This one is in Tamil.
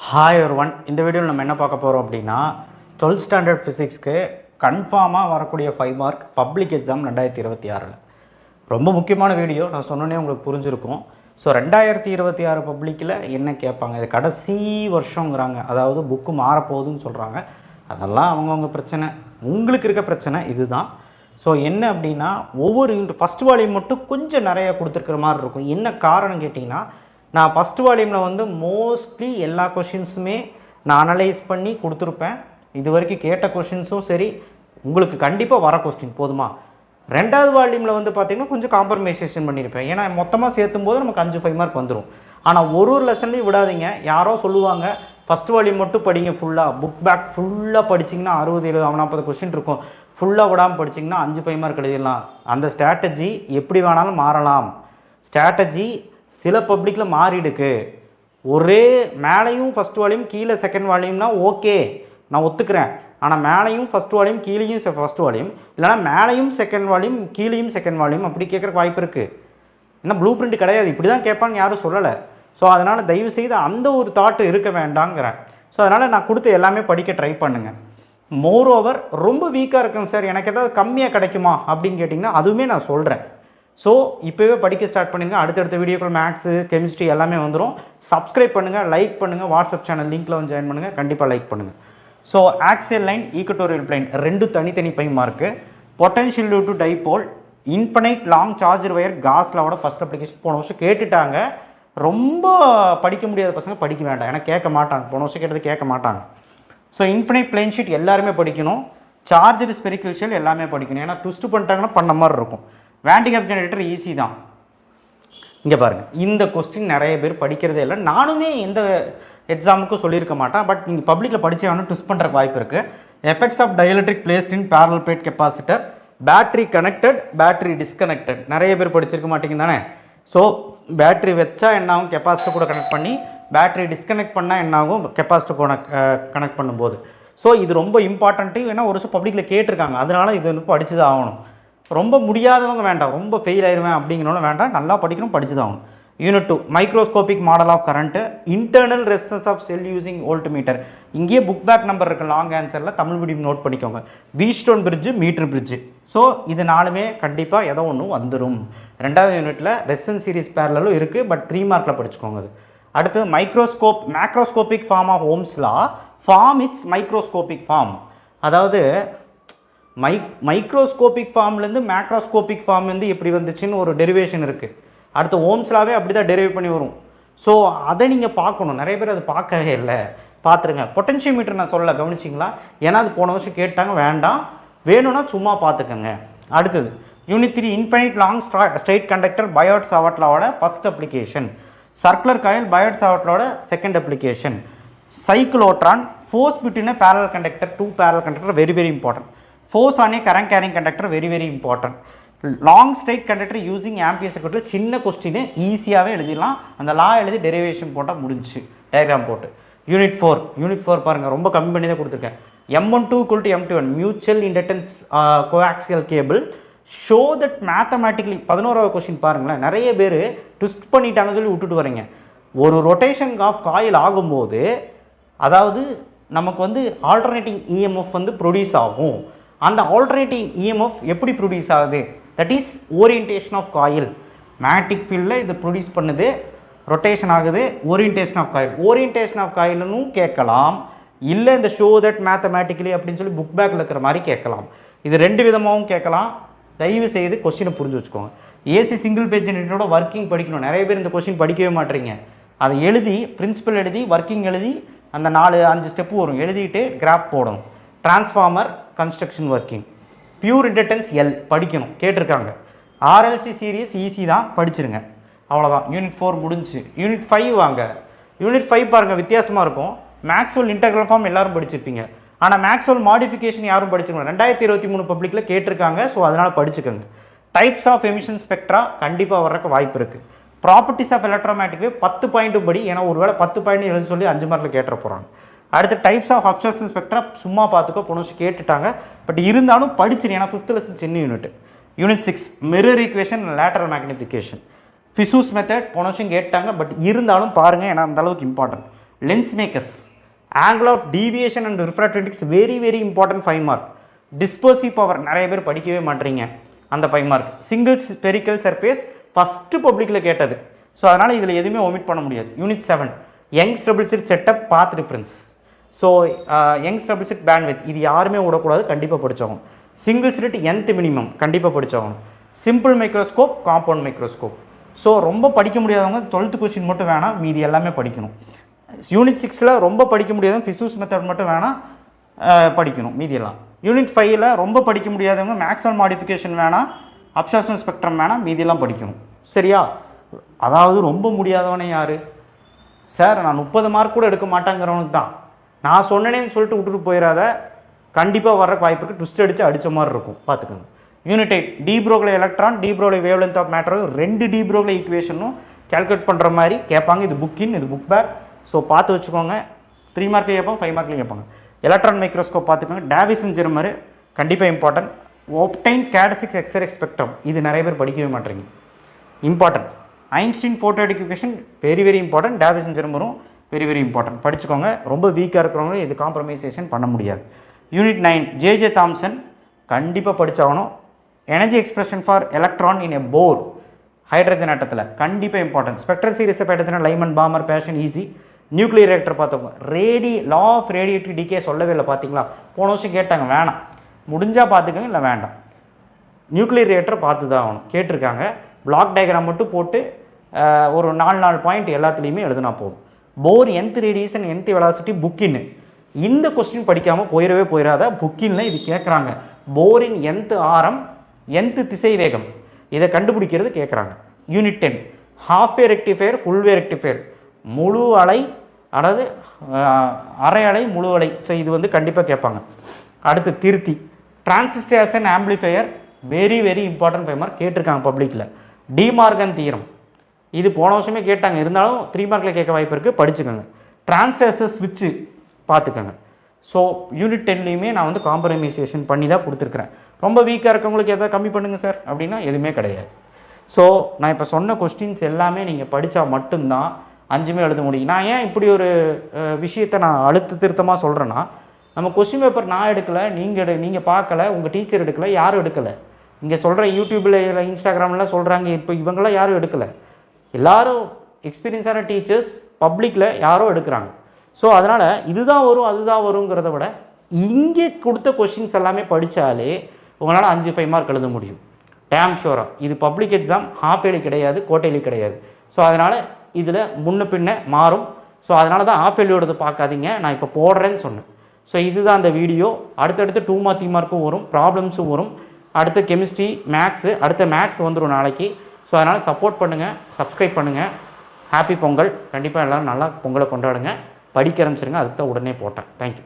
ஹாய் ஒருவன் இந்த வீடியோவில் நம்ம என்ன பார்க்க போகிறோம் அப்படின்னா 12th ஸ்டாண்டர்ட் ஃபிசிக்ஸ்க்கு கன்ஃபார்மாக வரக்கூடிய 5 மார்க் பப்ளிக் எக்ஸாம் 2026 ரொம்ப முக்கியமான வீடியோ. நான் சொன்னோன்னே உங்களுக்கு புரிஞ்சிருக்கும். ஸோ 2026 பப்ளிக்கில் என்ன கேட்பாங்க, இது கடைசி வருஷங்கிறாங்க, அதாவது புக்கு மாறப்போகுதுன்னு சொல்கிறாங்க. அதெல்லாம் அவங்கவுங்க பிரச்சனை. உங்களுக்கு இருக்க பிரச்சனை இதுதான். ஸோ என்ன அப்படின்னா ஒவ்வொரு ஃபஸ்ட் வால்யூம் மட்டும் கொஞ்சம் நிறைய கொடுத்துருக்குற மாதிரி இருக்கும். என்ன காரணம் கேட்டிங்கன்னா, நான் ஃபஸ்ட் வால்யூமில் வந்து மோஸ்ட்லி எல்லா கொஷின்ஸுமே நான் அனலைஸ் பண்ணி கொடுத்துருப்பேன். இது வரைக்கும் கேட்ட கொஷின்ஸும் சரி, உங்களுக்கு கண்டிப்பாக வர கொஸ்டின் போதுமா. ரெண்டாவது வால்யூமில் வந்து பார்த்திங்கன்னா கொஞ்சம் காம்ப்ரமைசேஷன் பண்ணியிருப்பேன். ஏன்னா மொத்தமாக சேர்த்தும் போது நமக்கு 5 மார்க் வந்துடும். ஆனால் ஒரு லெசன்லையும் விடாதீங்க. யாரோ சொல்லுவாங்க ஃபஸ்ட் வால்யூம் மட்டும் படிங்க, ஃபுல்லாக புக் பேக் ஃபுல்லாக படிச்சிங்கன்னா 60, 70, 40 கொஸ்டின் இருக்கும். ஃபுல்லாக விடாமல் படிச்சிங்கன்னா 5 மார்க் எழுதிடலாம். அந்த ஸ்ட்ராட்டஜி எப்படி வேணாலும் மாறலாம். ஸ்ட்ராட்டஜி சில பப்ளிக்கில் மாறிடுக்கு. ஒரே மேலேயும் ஃபஸ்ட் வால்யூம் கீழே செகண்ட் வால்யூம்னா ஓகே, நான் ஒத்துக்கிறேன். ஆனால் மேலேயும் ஃபஸ்ட் வால்யூம் கீழேயும் ஃபஸ்ட் வால்யூம், இல்லைனா மேலேயும் செகண்ட் வால்யூம் கீழேயும் செகண்ட் வால்யூம் அப்படி கேட்குறக்கு வாய்ப்பு இருக்குது. ஏன்னா ப்ளூ பிரிண்ட் கிடையாது, இப்படி தான் கேட்பான்னு யாரும் சொல்லலை. ஸோ அதனால் தயவுசெய்து அந்த ஒரு தாட்டு இருக்க வேண்டாங்கிறேன். ஸோ அதனால் நான் கொடுத்த எல்லாமே படிக்க ட்ரை பண்ணுங்கள். மோர் ஓவர் ரொம்ப வீக்காக இருக்குங்க சார், எனக்கு ஏதாவது கம்மியாக கிடைக்குமா அப்படின்னு கேட்டிங்கன்னா அதுவுமே நான் சொல்கிறேன். ஸோ இப்போவே படிக்க ஸ்டார்ட் பண்ணுங்கள். அடுத்தடுத்த வீடியோக்கள் மேக்ஸு, கெமிஸ்ட்ரி எல்லாமே வந்துடும். சப்ஸ்கிரைப் பண்ணுங்கள், லைக் பண்ணுங்கள், வாட்ஸ்அப் சேனல் லிங்க்கில் வந்து ஜாயின் பண்ணுங்கள், கண்டிப்பாக லைக் பண்ணுங்கள். So axial line, equatorial plane ரெண்டு தனித்தனி 5 mark. Potential due to dipole, infinite long charged wire, காஸ்லாவோட ஃபஸ்ட் அப்ளிகேஷன் போன வருஷம் கேட்டுட்டாங்க. ரொம்ப படிக்க முடியாத பசங்க படிக்க வேண்டாம், ஏன்னா கேட்க மாட்டாங்க. போன வருஷம் கேட்டது கேட்க மாட்டாங்க. ஸோ இன்ஃபனைட் பிளைன் ஷீட் எல்லாருமே படிக்கணும். சார்ஜர் ஸ்பெரிக்கல் ஷெல் எல்லாமே படிக்கணும். ஏன்னா ட்விஸ்ட் பண்ணிட்டாங்கன்னா பண்ண மாதிரி இருக்கும். வேண்டிகப் ஜெனரேட்டர் ஈஸி தான். இங்கே பாருங்கள், இந்த கொஸ்டின் நிறைய பேர் படிக்கிறதே இல்லை. நானுமே எந்த எக்ஸாமுக்கும் சொல்லியிருக்க மாட்டேன். பட் நீங்கள் பப்ளிக்கில் படித்தே வேணும், ட்விஸ்ட் பண்ணுறக்கு வாய்ப்பு இருக்குது. Effects of dielectric placed in parallel plate capacitor, battery connected, battery disconnected நிறைய பேர் படிச்சிருக்க மாட்டேங்க தானே. ஸோ பேட்டரி வச்சா என்ன ஆகும், கெப்பாசிட்டர் கூட கனெக்ட் பண்ணி, பேட்டரி டிஸ்கனெக்ட் பண்ணால் என்ன ஆகும், கெப்பாசிட்டர் கூட கனெக்ட் பண்ணும்போது. ஸோ இது ரொம்ப இம்பார்ட்டண்ட்டு. ஏன்னா ஒரு வருஷம் பப்ளிக்கில் கேட்டிருக்காங்க, அதனால இது வந்து படித்து தான் ஆகணும். ரொம்ப முடியாதவங்க வேண்டாம், ரொம்ப ஃபெயில் ஆயிடுவேன் அப்படிங்கிறவங்க வேண்டாம், நல்லா படிக்கணும், படிச்சு தான் ஆகணும். Unit 2 microscopic model of current, internal resistance of cell using voltmeter. இங்கேயே புக் பேக் நம்பர் இருக்குது, லாங் ஆன்சரில் தமிழ் மீடியம் நோட் பண்ணிக்கோங்க. Wheatstone bridge, meter bridge. So இது நாலுமே கண்டிப்பாக ஏதோ ஒன்று வந்துடும். ரெண்டாவது யூனிட்டில் ரெசிஸ்டன்ஸ் சீரிஸ் பேரலும் இருக்குது, பட் 3 மார்க்கில் படிச்சுக்கோங்க. அது அடுத்து macroscopic form of Ohm's law, form it's microscopic form. அதாவது மைக்ரோஸ்கோபிக் ஃபார்ம்லேருந்து மேக்ரோஸ்கோபிக் ஃபார்ம்லேருந்து எப்படி வந்துச்சுன்னு ஒரு டெரிவேஷன் இருக்குது. அடுத்து ஓம்ஸ்லாவே அப்படி தான் டெரிவேட் பண்ணி வரும். ஸோ அதை நீங்கள் பார்க்கணும். நிறைய பேர் அது பார்க்கவே இல்லை, பார்த்துருங்க. பொட்டன்ஷியோமீட்டர் நான் சொல்ல கவனிச்சிங்களா, ஏன்னா அது போன வருஷம் கேட்டாங்க, வேண்டாம், வேணும்னா சும்மா பார்த்துக்கோங்க. அடுத்தது unit 3 infinite long straight conductor, Biot சாவர்ட்லாவோட first application. Circular coil, Biot சாவர்ட்லாவோட second application. Cyclotron, force between parallel conductor, 2 parallel conductor, very very important. Force on a current carrying conductor, very very important. Long straight conductor using ampere சர்க்யூட்டில் சின்ன கொஸ்டின் ஈஸியாகவே எழுதிடலாம். அந்த லா எழுதி டெரிவேஷன் போட்டால் முடிஞ்சு, டயக்ராம் போட்டு. யூனிட் 4 பாருங்கள், ரொம்ப கம்மி பண்ணி தான் கொடுத்துருக்கேன். M12 = M21 mutual inductance coaxial cable, show that mathematically. 11வது கொஸ்டின் பாருங்களேன், நிறைய பேர் ட்விஸ்ட் பண்ணிட்டாங்கன்னு சொல்லி விட்டுட்டு வரீங்க. ஒரு ரொட்டேஷன் ஆஃப் காயில் ஆகும்போது, அதாவது நமக்கு வந்து ஆல்டர்னேட்டிங் EMF வந்து ப்ரொடியூஸ் ஆகும். அந்த ஆல்டர்னேட்டிங் EMF எப்படி ப்ரொடியூஸ் ஆகுது, that is orientation of coil. Magnetic ஃபீல்டில் இது ப்ரொடியூஸ் பண்ணுது, ரொட்டேஷன் ஆகுது, orientation of coil. Orientation of காயில்னு கேட்கலாம், இல்லை இந்த ஷோ தட் மேத்தமேட்டிக்கலி அப்படின்னு சொல்லி புக் பேக்கில் இருக்கிற மாதிரி கேட்கலாம். இது 2 விதமாகவும் கேட்கலாம். தயவு செய்து கொஸ்டினை புரிஞ்சு வச்சுக்கோங்க. ஏசி சிங்கிள் பேஜ் ஜெனரேட்டரோட ஒர்க்கிங் படிக்கணும். நிறைய பேர் இந்த கொஸ்டின் படிக்கவே மாட்டேறீங்க. அதை எழுதி பிரின்சிபல் எழுதி ஒர்க்கிங் எழுதி அந்த 4-5 ஸ்டெப்பு வரும், எழுதிட்டு கிராஃப் போடணும். Transformer construction working. Pure inductance L படிக்கணும், கேட்டிருக்காங்க. RLC சீரியஸ் ஈஸி தான், படிச்சிருங்க, அவ்வளோதான். யூனிட் 4 முடிஞ்சு. யூனிட் 5 வாங்க. யூனிட் 5 பாருங்கள், வித்தியாசமாக இருக்கும். மேக்ஸ்வெல் இன்டெக்ரல் ஃபார்ம் எல்லாரும் படிச்சிருப்பீங்க, ஆனால் மேக்ஸ்வெல் மாடிஃபிகேஷன் யாரும் படிச்சுக்கணும். 2023 பப்ளிக்கில் கேட்டிருக்காங்க, ஸோ அதனால் படிச்சுக்கோங்க. டைப்ஸ் ஆஃப் எமிஷன் ஸ்பெக்ட்ரா கண்டிப்பாக வர்றதுக்கு வாய்ப்பு இருக்குது. ப்ராப்பர்ட்டிஸ் ஆஃப் எலக்ட்ரோமேட்டிக் வேவ் 10 பாயிண்ட்டும் படி, ஏன்னா ஒருவேளை 10 பாயிண்ட் எழுத சொல்லி 5 மார்க்கில் கேட்டுற போகிறாங்க. அடுத்து டைப்ஸ் ஆஃப் அப்சர்ஷன் ஸ்பெக்ட்ரா சும்மா பார்த்துக்கோ, போன வருஷம் கேட்டுட்டாங்க, பட் இருந்தாலும் படிச்சிரு, ஏன்னா 5th லெசன் சின்ன unit. Unit 6 mirror equation, lateral magnification. Fizeau's method போன வருஷம் கேட்டாங்க, பட் இருந்தாலும் பாருங்கள், ஏன்னா அந்த அளவுக்கு important. Lens makers, angle of deviation and refractive index very very important 5 mark. Dispersive power நிறைய பேர் படிக்கவே மாட்டீங்க, அந்த 5 mark. Single spherical surface first பப்ளிக்கில் கேட்டது. ஸோ அதனால் இதில் எதுவுமே ஒமிட் பண்ண முடியாது. Unit 7 Young's double slit setup path difference. So Young's double slit bandwidth இது யாருமே விடக்கூடாது, கண்டிப்பாக படித்தவங்க. சிங்கிள் ஸ்லிட் nth மினிமம் கண்டிப்பாக படித்தவங்க. Simple microscope, compound microscope. So ரொம்ப படிக்க முடியாதவங்க 12th கொஸ்டின் மட்டும் வேணாம், மீதி எல்லாமே படிக்கணும். யூனிட் 6ல் ரொம்ப படிக்க முடியாதவங்க ஃபிசூஸ் மெத்தட் மட்டும் வேணாம் படிக்கணும், மீதியெல்லாம். யூனிட் 5ல் ரொம்ப படிக்க முடியாதவங்க மேக்ஸ்வெல் மாடிஃபிகேஷன் வேணாம், அப்சார்ப்ஷன் ஸ்பெக்ட்ரம் வேணாம், மீதியெல்லாம் படிக்கணும். சரியா? அதாவது ரொம்ப முடியாதவனே யார் சார்? நான் 30 மார்க் கூட எடுக்க மாட்டேங்கிறவனுக்கு தான். நான் சொன்னேன்னு சொல்லிட்டு விட்டுட்டு போயிடாத, கண்டிப்பாக வர்ற வாய்ப்பு இருக்குது. ட்விஸ்ட் அடித்த மாதிரி இருக்கும், பார்த்துக்கோங்க. Unit 8 de Broglie electron, de Broglie wavelength of matter, 2 de Broglie ஈக்குவேஷனும் கேல்குலேட் பண்ணுற மாதிரி கேட்பாங்க. இது புக்கின், இது புக் பேக். ஸோ பார்த்து வச்சுக்கோங்க. 3 மார்க்லேயும் கேட்பாங்க, 5 மார்க்லேயும் கேட்பாங்க. எலக்ட்ரான் மைக்ரோஸ்கோப் பார்த்துக்கோங்க. டேவிசன் ஜெர்மர் கண்டிப்பாக இம்பார்ட்டன்ட். ஒப்டைன் கேட்6 எக்ஸ்ரே ஸ்பெக்ட்ரம் இது நிறைய பேர் படிக்கவே மாட்டேங்க, important. Einstein photo equation very very important. Davisson ஜெர்மரும் வெரி வெரி இம்பார்ட்டன்ட், படிச்சுக்கோங்க. ரொம்ப வீக்காக இருக்கிறவங்க இது காம்ப்ரமைசேஷன் பண்ண முடியாது. யூனிட் 9 ஜே தாம்சன் கண்டிப்பாக படித்தாகணும். Energy expression for electron in a Bohr, hydrogen ஆட்டத்தில் கண்டிப்பாக important. Spectral series of hydrogen, Lyman, Balmer, Paschen, easy. Nuclear reactor பார்த்தவங்க. லா ஆஃப் ரேடியேட்டிவ் டிகே சொல்லவே இல்லை, பார்த்தீங்களா? போன வருஷம் கேட்டாங்க, வேணாம். முடிஞ்சால் பார்த்துக்கோங்க, இல்லை வேண்டாம். நியூக்ளியர் ரியாக்டர் பார்த்து தான் ஆகணும், கேட்டிருக்காங்க. பிளாக் டயக்ராம் மட்டும் போட்டு ஒரு 4 பாயிண்ட் எல்லாத்துலேயுமே எழுதுனா போதும். போர் nth ரேடியேஷன், nth வெலாசிட்டி புக்கின்னு. இந்த கொஸ்டின் படிக்காமல் போயிடாத. புக்கின்ல இது கேட்குறாங்க. போரின் nth ஆரம், nth திசை வேகம், இதை கண்டுபிடிக்கிறது கேட்குறாங்க. Unit 10 half wave rectifier, full wave rectifier, முழு அலை அதாவது அரை அலை, முழு அலை. ஸோ இது கண்டிப்பாக கேட்பாங்க. அடுத்து திருத்தி transistor as an amplifier very very important 5 mark கேட்டிருக்காங்க பப்ளிக்கில். டிமார்கன் தியரம் இது போன வருஷமே கேட்டாங்க, இருந்தாலும் 3 மார்க்கில் கேட்க வாய்ப்பு இருக்குது, படிச்சுக்கோங்க. டிரான்சிஸ்டர் ஸ்விட்சு பார்த்துக்கோங்க. ஸோ யூனிட் 10லேயுமே நான் காம்ப்ரமைசேஷன் பண்ணி தான் கொடுத்துருக்குறேன். ரொம்ப வீக்காக இருக்கவங்களுக்கு எதாவது கம்மி பண்ணுங்கள் சார் அப்படின்னா எதுவுமே கிடையாது. ஸோ நான் இப்போ சொன்ன கொஸ்டின்ஸ் எல்லாமே நீங்கள் படித்தா மட்டும்தான் 5மே எழுத முடியும். நான் ஏன் இப்படி ஒரு விஷயத்தை நான் அழுத்த திருத்தமாக சொல்கிறேன்னா, நம்ம கொஸ்டின் பேப்பர் நான் எடுக்கலை, நீங்கள் பார்க்கல, உங்கள் டீச்சர் எடுக்கலை, யாரும் எடுக்கலை. இங்கே சொல்கிற யூடியூப்பில், இன்ஸ்டாகிராம்லாம் சொல்கிறாங்க, இப்போ இவங்களாம் யாரும் எடுக்கலை. எல்லோரும் எக்ஸ்பீரியன்ஸான டீச்சர்ஸ் பப்ளிக்கில் யாரோ எடுக்கிறாங்க. ஸோ அதனால் இதுதான் வரும் அதுதான் வருங்கிறத விட இங்கே கொடுத்த கொஷின்ஸ் எல்லாமே படித்தாலே உங்களால் 5 மார்க் எழுத முடியும், டேம் ஷோராக. இது பப்ளிக் எக்ஸாம், ஹாஃப் இயர்லி கிடையாது, குவார்ட்டர்லி கிடையாது. ஸோ அதனால் இதில் முன்ன பின்ன மாறும். ஸோ அதனால தான் ஹாஃப் இயர்லியோடது பார்க்காதீங்க, நான் இப்போ போடுறேன்னு சொன்னேன். ஸோ இதுதான் அந்த வீடியோ. அடுத்தடுத்து 2 மார்க் 3 மார்க்கும் வரும், ப்ராப்ளம்ஸும் வரும். அடுத்து கெமிஸ்ட்ரி, மேக்ஸு, அடுத்த மேக்ஸ் வந்துடும் நாளைக்கு. ஸோ அதனால் சப்போர்ட் பண்ணுங்கள், சப்ஸ்கிரைப் பண்ணுங்கள். ஹாப்பி பொங்கல். கண்டிப்பாக எல்லோரும் நல்லா பொங்கலை கொண்டாடுங்க. படிக்க ஆரம்பிச்சிருங்க, அதுக்கு தான் உடனே போட்டேன். தேங்க்யூ.